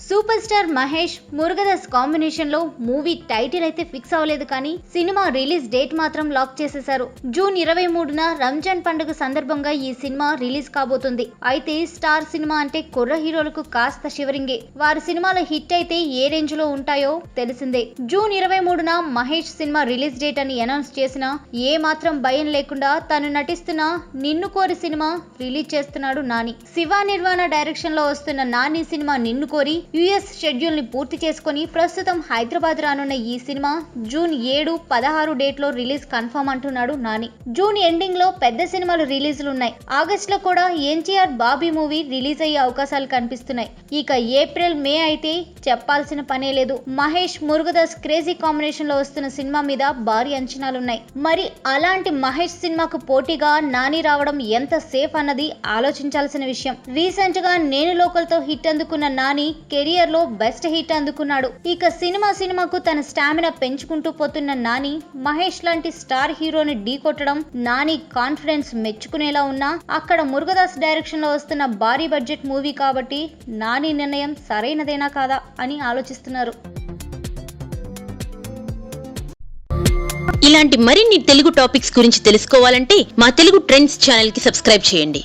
Super star Mahesh Murugadoss combination లో movie title అయితే fix అవ్వలేదు కానీ సినిమా రిలీజ్ డేట్ మాత్రం లాక్ చేసేశారు. జూన్ 23న రంజాన్ పండుగ సందర్భంగా ఈ సినిమా రిలీజ్ కాబోతుంది. అయితే స్టార్ సినిమా అంటే కుర్ర హీరోలకు కాస్త షివరింగే. వారి సినిమాల హిట్ అయితే ఏ రేంజ్ లో ఉంటాయో తెలిసిందే. జూన్ 23న మహేష్ సినిమా రిలీజ్ డేట్ అని అనౌన్స్ చేసినా ఏ మాత్రం భయం లేకుండా తను నటిస్తున్న నిన్ను కోరి సినిమా రిలీజ్ చేస్తున్నాడు నాని. శివ నిర్వాణ డైరెక్షన్ లో వస్తున్న నాని సినిమా నిన్ను కోరి యుఎస్ షెడ్యూల్ ని పూర్తి చేసుకుని ప్రస్తుతం హైదరాబాద్ రానున్న ఈ సినిమా జూన్ 7, 16 డేట్ లో రిలీజ్ కన్ఫర్మ్ అంటున్నాడు నాని. జూన్ ఎండింగ్ లో పెద్ద సినిమాలు రిలీజులు ఉన్నాయి. ఆగస్ట్ లో కూడా ఎన్టీఆర్ బాబీ మూవీ రిలీజ్ అయ్యే అవకాశాలు కనిపిస్తున్నాయి. ఇక ఏప్రిల్, మే అయితే చెప్పాల్సిన పనే లేదు. మహేష్ మురుగదాస్ క్రేజీ కాంబినేషన్ లో వస్తున్న సినిమా మీద భారీ అంచనాలున్నాయి. మరి అలాంటి మహేష్ సినిమాకు పోటీగా నాని రావడం ఎంత సేఫ్ అన్నది ఆలోచించాల్సిన విషయం. రీసెంట్ గా నేను లోకల్ తో హిట్ అందుకున్న నాని కెరియర్ లో బెస్ట్ హిట్ అందుకున్నాడు. ఇక సినిమాకు తన స్టామినా పెంచుకుంటూ పోతున్న నాని మహేష్ లాంటి స్టార్ హీరోని ఢీ కొట్టడం నాని కాన్ఫిడెన్స్ మెచ్చుకునేలా ఉన్నా అక్కడ మురుగదాస్ డైరెక్షన్ లో వస్తున్న భారీ బడ్జెట్ మూవీ కాబట్టి నాని నిర్ణయం సరైనదేనా కాదా అని ఆలోచిస్తున్నారు. ఇలాంటి మరిన్ని తెలుగు టాపిక్స్ గురించి తెలుసుకోవాలంటే మా తెలుగు ట్రెండ్స్ ఛానల్ కి సబ్స్క్రైబ్ చేయండి.